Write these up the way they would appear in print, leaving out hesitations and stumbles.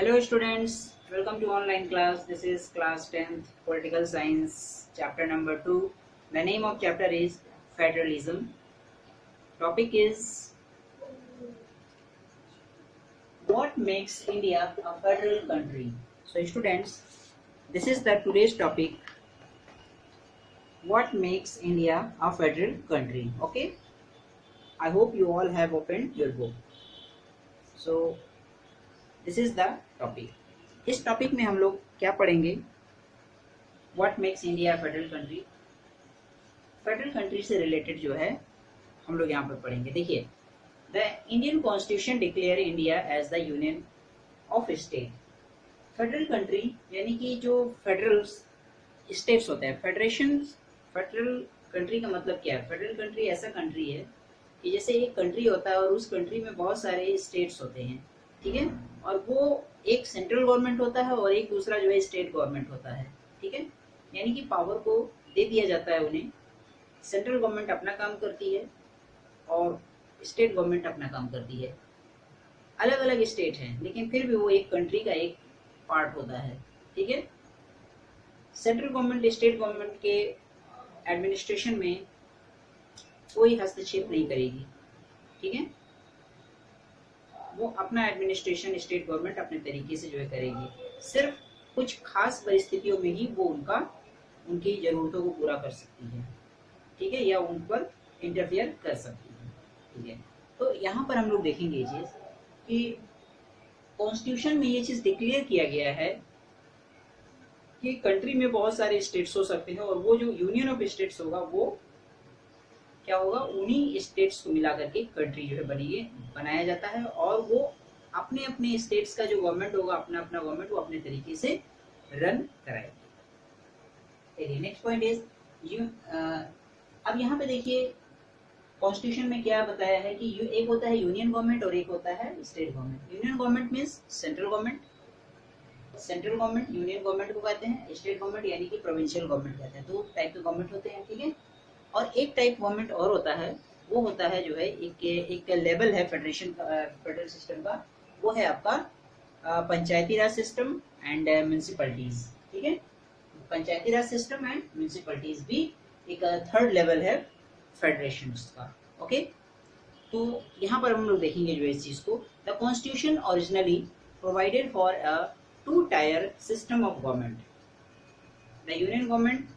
Hello students, welcome to online class. This is class 10th Political Science chapter number 2. The name of chapter is Federalism. Topic is what makes India a federal country. So students, this is the today's topic, what makes India a federal country. Okay, I hope you all have opened your book. So this is the topic. इस topic में हम लोग क्या पढ़ेंगे? What makes India federal country. Federal country से related जो है हम लोग यहाँ पर पढ़ेंगे। देखिए, the Indian constitution declare India as the union of state. Federal country यानी कि जो फेडरल स्टेट्स होते हैं, फेडरल कंट्री का मतलब क्या है? फेडरल कंट्री ऐसा कंट्री है कि जैसे एक कंट्री होता है और उस कंट्री में बहुत सारे स्टेट्स होते हैं, ठीक है, और वो एक सेंट्रल गवर्नमेंट होता है और एक दूसरा जो है स्टेट गवर्नमेंट होता है, ठीक है। यानी कि पावर को दे दिया जाता है उन्हें। सेंट्रल गवर्नमेंट अपना काम करती है और स्टेट गवर्नमेंट अपना काम करती है। अलग अलग स्टेट हैं लेकिन फिर भी वो एक कंट्री का एक पार्ट होता है, ठीक है। सेंट्रल गवर्नमेंट स्टेट गवर्नमेंट के एडमिनिस्ट्रेशन में कोई हस्तक्षेप नहीं करेगी, ठीक है। वो अपना एडमिनिस्ट्रेशन स्टेट गवर्नमेंट अपने तरीके से जो है करेगी। सिर्फ कुछ खास परिस्थितियों में ही वो उनकी जरूरतों को पूरा कर सकती है, ठीक है, या उन पर इंटरफियर कर सकती है, ठीक है। तो यहाँ पर हम लोग देखेंगे ये चीज कि कॉन्स्टिट्यूशन में ये चीज डिक्लेयर किया गया है कि कंट्री में बहुत सारे स्टेट्स हो सकते हैं और वो जो यूनियन ऑफ स्टेट्स होगा वो क्या होगा, उन्हीं स्टेट्स को मिला करके कंट्री जो है बनाया जाता है और वो अपने अपने स्टेट्स का जो गवर्नमेंट होगा, अपना अपना गवर्नमेंट वो अपने तरीके से रन कराएगी। नेक्स्ट पॉइंट इज अब यहाँ पे देखिए कॉन्स्टिट्यूशन में क्या बताया है कि एक होता है यूनियन गवर्नमेंट और एक होता है state government. Union government means central government, central government union government को कहते हैं, स्टेट गवर्नमेंट यानी कि प्रोविंशियल गवर्नमेंट कहते हैं। दो टाइप के गवर्नमेंट होते हैं, ठीक है। और एक टाइप गवर्नमेंट और होता है, वो होता है जो है एक लेवल है फेडरल सिस्टम का, वो है आपका पंचायती राज सिस्टम एंड म्यूनिसिपैलिटीज, ठीक है। पंचायती राज सिस्टम एंड म्यूनिसिपैलिटीज भी एक थर्ड लेवल है फेडरेशन का, ओके। तो यहाँ पर हम लोग देखेंगे जो है इस चीज को। The constitution originally provided for a two tier system of government. The union government,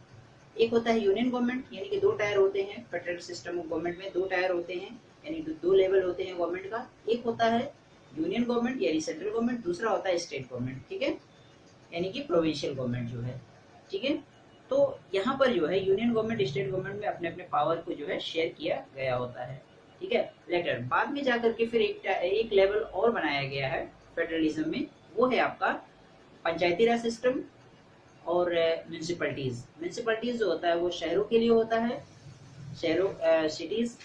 एक होता है यूनियन गवर्नमेंट यानी कि दो टायर होते हैं। फेडरल सिस्टम ऑफ गवर्नमेंट में दो टायर होते हैं यानी दो लेवल होते हैं गवर्नमेंट का। एक होता है यूनियन गवर्नमेंट यानी सेंट्रल गवर्नमेंट, दूसरा होता है स्टेट गवर्नमेंट, ठीक है, यानी कि प्रोविंशियल गवर्नमेंट जो है, ठीक है। तो यहाँ पर जो है यूनियन गवर्नमेंट स्टेट गवर्नमेंट में अपने अपने पावर को जो है शेयर किया गया होता है, ठीक है। लेटर बाद में जाकर के फिर एक लेवल और बनाया गया है फेडरलिज्म में, वो है आपका पंचायती राज सिस्टम और म्यूनिसिपैलिटीज। म्यूनिसिपैलिटीज जो होता है वो शहरों के लिए होता है, शहरों सिटीज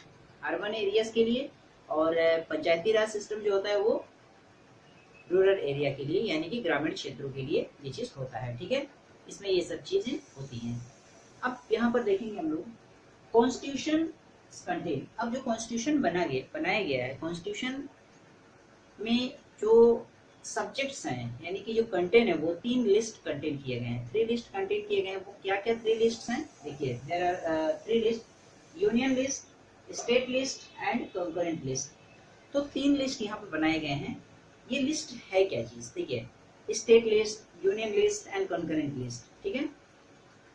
अर्बन एरियाज के लिए, और पंचायती राज सिस्टम जो होता है वो रूरल एरिया के लिए यानी कि ग्रामीण क्षेत्रों के लिए ये चीज होता है, ठीक है। इसमें ये सब चीजें होती हैं। अब यहाँ पर देखेंगे हम लोग कॉन्स्टिट्यूशन कंटेन। अब जो कॉन्स्टिट्यूशन बनाया गया है, कॉन्स्टिट्यूशन में जो सब्जेक्ट्स हैं यानी कि जो कंटेंट है वो तीन लिस्ट कंटेन किए गए हैं, थ्री लिस्ट कंटेन किए गए हैं। वो क्या क्या थ्री लिस्ट हैं? देखिए, there are three list, union list, state list and concurrent list. तो तीन लिस्ट यहाँ पर बनाए गए हैं। ये लिस्ट है क्या चीज? देखिए, state list, union list and concurrent list, ठीक है।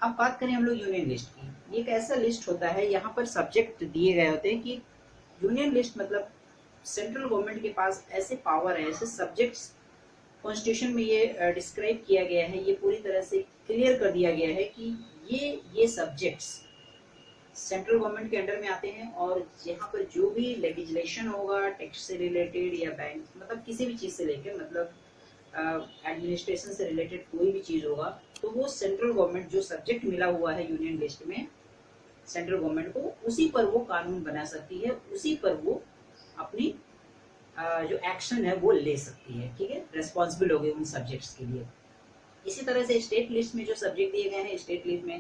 अब बात करें हम लोग यूनियन लिस्ट की। ये एक ऐसा लिस्ट होता है, यहाँ पर सब्जेक्ट दिए गए होते हैं कि यूनियन लिस्ट मतलब सेंट्रल गवर्नमेंट के पास ऐसे पावर है, ऐसे सब्जेक्ट्स कॉन्स्टिट्यूशन में ये डिस्क्राइब किया गया है, ये पूरी तरह से क्लियर कर दिया गया है कि ये सब्जेक्ट्स सेंट्रल गवर्नमेंट के अंडर में आते हैं और यहाँ पर जो भी लेजिस्लेशन होगा टैक्स से रिलेटेड या बैंक मतलब किसी भी चीज से लेकर मतलब एडमिनिस्ट्रेशन से रिलेटेड कोई भी चीज होगा तो वो सेंट्रल गवर्नमेंट जो सब्जेक्ट मिला हुआ है यूनियन लिस्ट में सेंट्रल गवर्नमेंट को, उसी पर वो कानून बना सकती है, उसी पर वो अपनी जो एक्शन है वो ले सकती है, ठीक है, रेस्पॉन्सिबल हो गए उन सब्जेक्ट्स के लिए। इसी तरह से स्टेट लिस्ट में जो सब्जेक्ट दिए गए हैं स्टेट लिस्ट में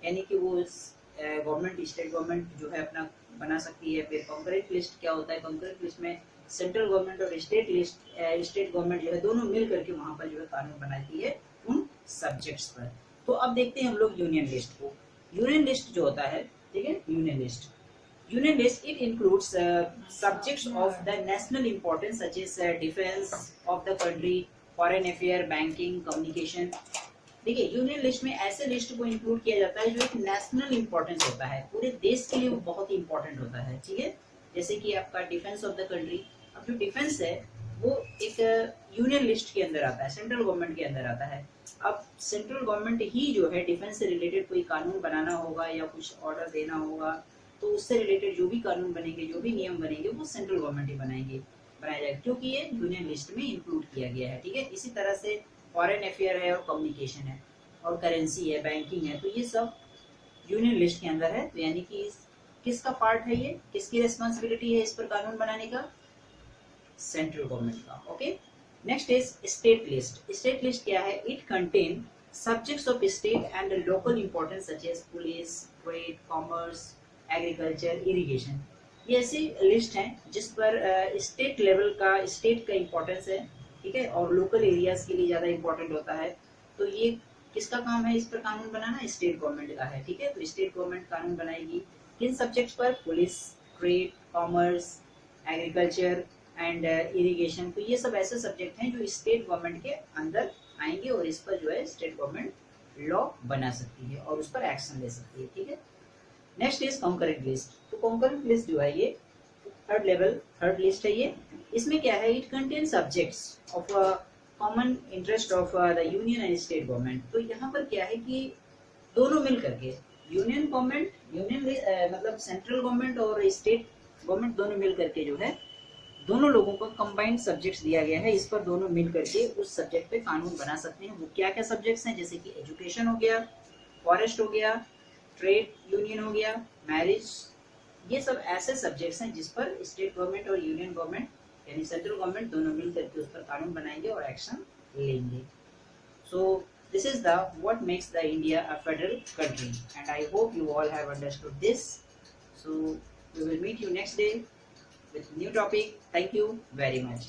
यानी कि वो गवर्नमेंट स्टेट गवर्नमेंट जो है अपना बना सकती है। फिर कंकरेंट लिस्ट क्या होता है? कंकरेंट लिस्ट में सेंट्रल गवर्नमेंट और स्टेट गवर्नमेंट जो है दोनों मिल करके वहां पर जो है कानून बनाती है उन सब्जेक्ट्स पर। तो अब देखते हैं हम लोग यूनियन लिस्ट को। यूनियन लिस्ट जो होता है, ठीक है, union list it includes subjects of the national importance such as defence of the country, foreign affair, banking, communication. देखिए यूनियन लिस्ट में ऐसे लिस्ट को इंक्लूड किया जाता है जो एक नेशनल इंपॉर्टेंस होता है, पूरे देश के लिए वो बहुत ही इंपॉर्टेंट होता है, ठीक है। जैसे कि आपका डिफेंस ऑफ द कंट्री, अब जो डिफेंस है वो एक यूनियन लिस्ट के अंदर आता है, सेंट्रल गवर्नमेंट के अंदर आता है। अब सेंट्रल गवर्नमेंट ही जो है डिफेंस से रिलेटेड कोई कानून बनाना होगा या कुछ ऑर्डर देना होगा, तो उससे रिलेटेड जो भी कानून बनेंगे, जो भी नियम बनेंगे, वो सेंट्रल गवर्नमेंट ही बनाया जाएगा, क्योंकि ये यूनियन लिस्ट में इंक्लूड किया गया है, ठीक है। इसी तरह से फॉरेन अफेयर है और कम्युनिकेशन है और करेंसी है, बैंकिंग है, तो ये सब यूनियन लिस्ट के अंदर है। तो यानी कि किसका पार्ट है ये, किसकी रिस्पॉन्सिबिलिटी है इस पर कानून बनाने का, सेंट्रल गवर्नमेंट का। Okay, next is state list. State list क्या है, it contain subjects of state and local importance such as police, trade, commerce, agriculture, irrigation. ये ऐसी लिस्ट है जिस पर स्टेट लेवल का, स्टेट का इंपॉर्टेंस है, ठीक है, और लोकल एरियाज के लिए ज्यादा इंपॉर्टेंट होता है। तो ये किसका काम है इस पर कानून बनाना, स्टेट गवर्नमेंट का है, ठीक है। तो स्टेट गवर्नमेंट कानून बनाएगी किन सब्जेक्ट्स पर, police, trade, commerce, agriculture and irrigation. तो ये सब ऐसे सब्जेक्ट हैं जो स्टेट गवर्नमेंट के अंदर आएंगे और इस पर जो है स्टेट गवर्नमेंट लॉ बना सकती है और उस पर एक्शन ले सकती है, ठीक है। Next is concurrent list. तो कॉन्करेंट लिस्ट जो है ये थर्ड लिस्ट है ये। इसमें क्या है, it contain subjects of common interest of the union and state government. तो यहाँ पर क्या है कि दोनों मिल करके यूनियन गवर्नमेंट, मतलब सेंट्रल गवर्नमेंट और स्टेट गवर्नमेंट दोनों मिल करके जो है दोनों लोगों को कंबाइंड सब्जेक्ट्स दिया गया है, इस पर दोनों मिल करके उस सब्जेक्ट पे कानून बना सकते हैं। वो क्या क्या सब्जेक्ट्स हैं, जैसे कि एजुकेशन हो गया, फॉरेस्ट हो गया, ट्रेड यूनियन हो गया, मैरिज। ये सब ऐसे सब्जेक्ट्स हैं जिस पर स्टेट गवर्नमेंट और यूनियन गवर्नमेंट यानी सेंट्रल गवर्नमेंट दोनों मिल करके उस पर कानून बनाएंगे और एक्शन लेंगे। सो this is the what makes the India a federal country, and I hope you all have understood this. So we will meet you next day with new topic. Thank you very much.